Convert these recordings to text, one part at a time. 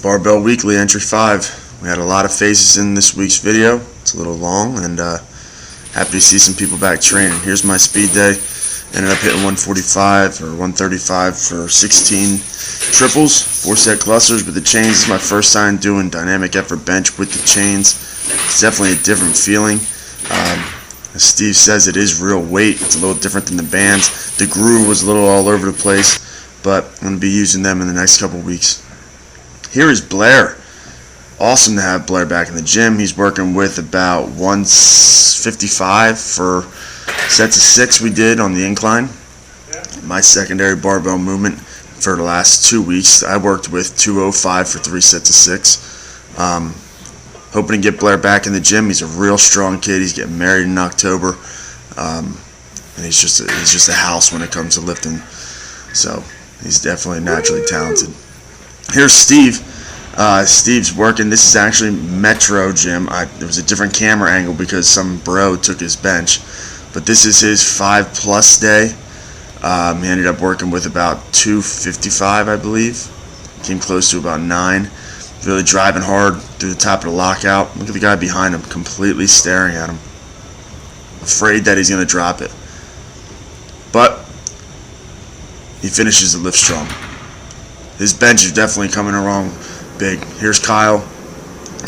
Barbell Weekly Entry 5. We had a lot of faces in this week's video. It's a little long, and happy to see some people back training. Here's my speed day. Ended up hitting 145 or 135 for 16 triples, 4-set clusters with the chains. This is my first time doing dynamic effort bench with the chains. It's definitely a different feeling. As Steve says, it is real weight. It's a little different than the bands. The groove was a little all over the place, but I'm going to be using them in the next couple weeks. Here is Blair. Awesome to have Blair back in the gym. He's working with about 155 for sets of 6 we did on the incline. My secondary barbell movement for the last 2 weeks, I worked with 205 for 3 sets of 6. Hoping to get Blair back in the gym. He's a real strong kid. He's getting married in October, and he's just a house when it comes to lifting. So he's definitely naturally talented. Here's Steve. Steve's working. This is actually Metro Gym. There was a different camera angle because some bro took his bench, but this is his 5+ day. He ended up working with about 255, I believe. Came close to about 9. Really driving hard through the top of the lockout. Look at the guy behind him, completely staring at him, afraid that he's going to drop it. But he finishes the lift strong. His bench is definitely coming along big. Here's Kyle.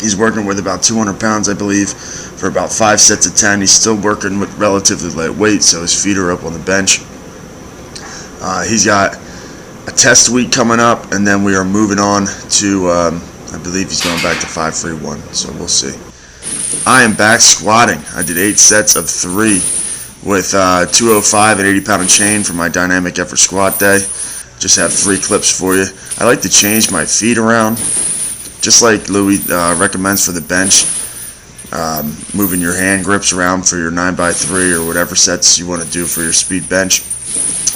He's working with about 200 pounds, I believe, for about 5 sets of 10. He's still working with relatively light weight, so his feet are up on the bench. He's got a test week coming up, and then we are moving on to, I believe he's going back to 531, so we'll see. I am back squatting. I did 8 sets of 3 with 205 and 80-pound and chain for my dynamic effort squat day. Just have 3 clips for you. I like to change my feet around, just like Louis recommends for the bench. Moving your hand grips around for your 9x3 or whatever sets you want to do for your speed bench.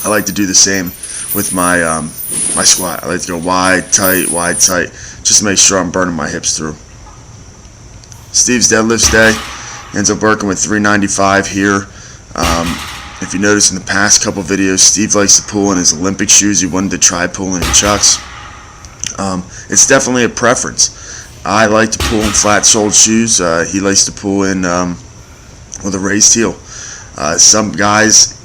I like to do the same with my my squat. I like to go wide, tight, just to make sure I'm burning my hips through. Steve's deadlifts day ends up working with 395 here. If you notice in the past couple videos, Steve likes to pull in his Olympic shoes. He wanted to try pulling in Chucks. It's definitely a preference. I like to pull in flat-soled shoes. He likes to pull in with a raised heel. Some guys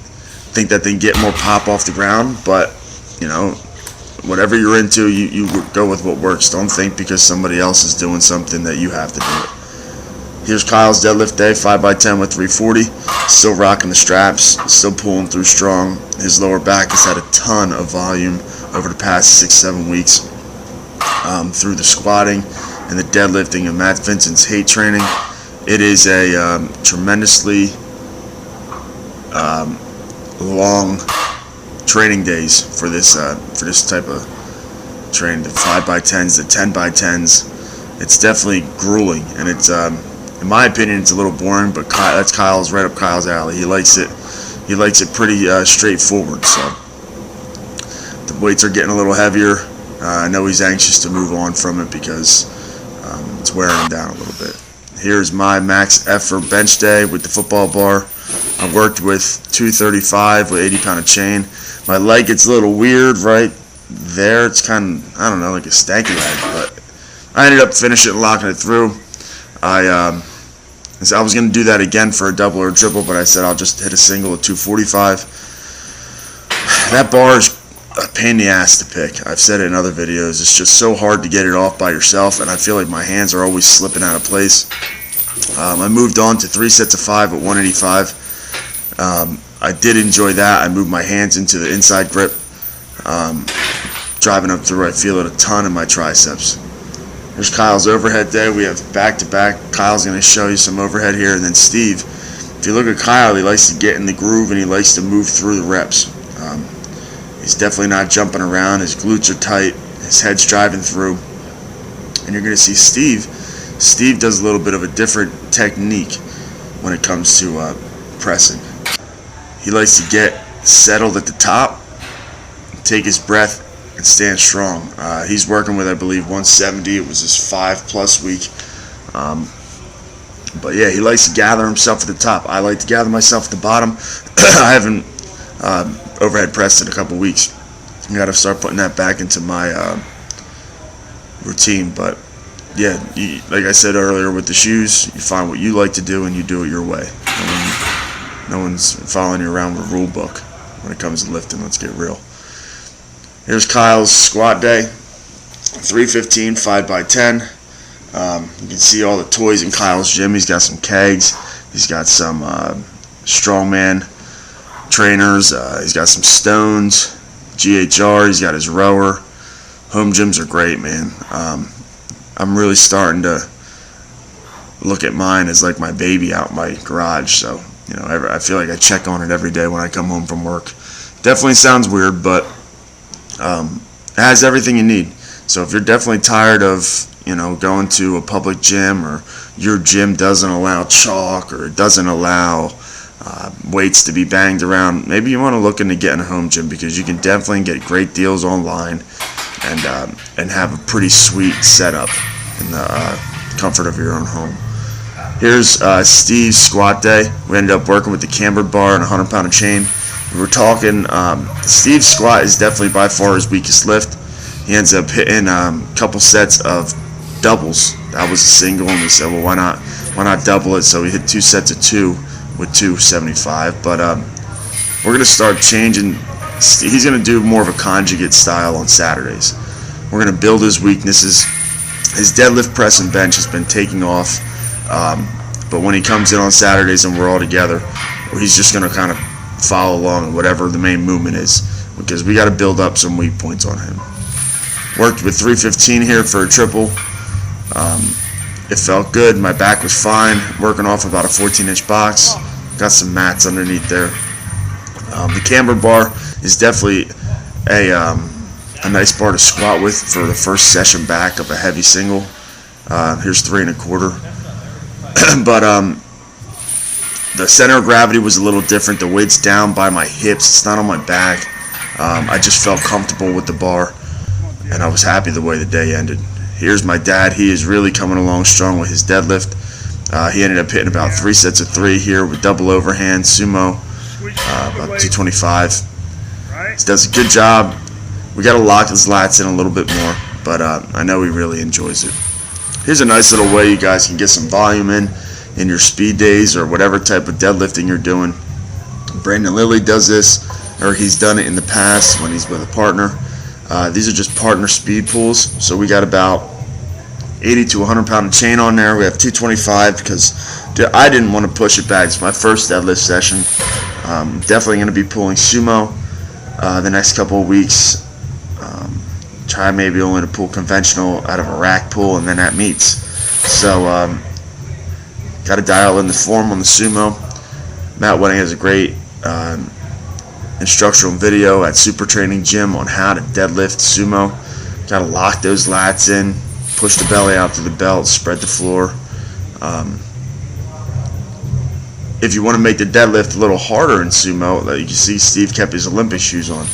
think that they can get more pop off the ground, but you know, whatever you're into, you go with what works. Don't think because somebody else is doing something that you have to do it. Here's Kyle's deadlift day, 5x10 with 340. Still rocking the straps, still pulling through strong. His lower back has had a ton of volume over the past 6-7 weeks through the squatting and the deadlifting and Matt Vincent's hate training. It is a tremendously long training days for this type of training. The 5x10s, the 10x10s. It's definitely grueling, and it's in my opinion, it's a little boring, but that's right up Kyle's alley. He likes it pretty straightforward. So the weights are getting a little heavier. I know he's anxious to move on from it because it's wearing him down a little bit. Here's my max effort bench day with the football bar. I worked with 235 with 80-pound of chain. My leg gets a little weird right there. It's kind of, I don't know, like a stanky leg, but I ended up finishing it and locking it through. I was going to do that again for a double or a triple, but I said I'll just hit a single at 245. That bar is a pain in the ass to pick. I've said it in other videos. It's just so hard to get it off by yourself, and I feel like my hands are always slipping out of place. I moved on to 3 sets of 5 at 185. I did enjoy that. I moved my hands into the inside grip. Driving up through, I feel it a ton in my triceps. There's Kyle's overhead day. We have back-to-back. Kyle's going to show you some overhead here, and then Steve. If you look at Kyle, he likes to get in the groove, and he likes to move through the reps. He's definitely not jumping around. His glutes are tight. His head's driving through. And you're going to see Steve. Steve does a little bit of a different technique when it comes to pressing. He likes to get settled at the top, take his breath, and stand strong. He's working with, I believe, 170. It was his 5+ week. But yeah, he likes to gather himself at the top. I like to gather myself at the bottom. I haven't overhead pressed in a couple weeks. I got to start putting that back into my routine. But yeah, like I said earlier with the shoes, you find what you like to do and you do it your way. No one's following you around with a rule book when it comes to lifting. Let's get real. Here's Kyle's squat day. 315, 5x10. You can see all the toys in Kyle's gym. He's got some kegs. He's got some strongman trainers. He's got some stones, GHR. He's got his rower. Home gyms are great, man. I'm really starting to look at mine as like my baby out in my garage. So, I feel like I check on it every day when I come home from work. Definitely sounds weird, but it has everything you need. So if you're definitely tired of, going to a public gym, or your gym doesn't allow chalk, or it doesn't allow weights to be banged around, maybe you want to look into getting a home gym, because you can definitely get great deals online and have a pretty sweet setup in the comfort of your own home. Here's Steve's squat day. We ended up working with the cambered bar and a 100-pound chain. We were talking, Steve's squat is definitely by far his weakest lift. He ends up hitting a couple sets of doubles. That was a single, and we said, well, why not double it? So we hit 2 sets of 2 with 275. But we're going to start changing. He's going to do more of a conjugate style on Saturdays. We're going to build his weaknesses. His deadlift, press, and bench has been taking off. But when he comes in on Saturdays and we're all together, he's just going to kind of follow along whatever the main movement is, because we got to build up some weak points on him. Worked with 315 here for a triple. It felt good. My back was fine. Working off about a 14-inch box. Got some mats underneath there. The camber bar is definitely a nice bar to squat with for the first session back of a heavy single. Here's 3 1/4. But the center of gravity was a little different. The weight's down by my hips. It's not on my back. I just felt comfortable with the bar, and I was happy the way the day ended. Here's my dad. He is really coming along strong with his deadlift. He ended up hitting about 3 sets of 3 here with double overhand sumo, about 225. He does a good job. We got to lock his lats in a little bit more, but I know he really enjoys it. Here's a nice little way you guys can get some volume in your speed days or whatever type of deadlifting you're doing. Brandon Lilly does this, or he's done it in the past when he's with a partner. These are just partner speed pulls. So we got about 80 to 100-pound chain on there. We have 225 because I didn't want to push it back. It's my first deadlift session. Definitely going to be pulling sumo the next couple of weeks. Try maybe only to pull conventional out of a rack pull, and then at meets. So got to dial in the form on the sumo. Matt Wedding has a great instructional video at Super Training Gym on how to deadlift sumo. Got to lock those lats in, push the belly out to the belt, spread the floor. If you want to make the deadlift a little harder in sumo, like you can see Steve kept his Olympic shoes on.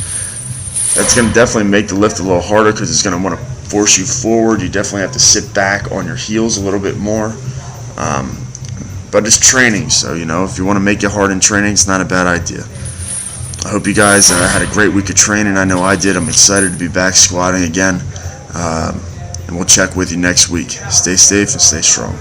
That's going to definitely make the lift a little harder because it's going to want to force you forward. You definitely have to sit back on your heels a little bit more. But it's training, so if you want to make it hard in training, it's not a bad idea. I hope you guys had a great week of training. I know I did. I'm excited to be back squatting again. And we'll check with you next week. Stay safe and stay strong.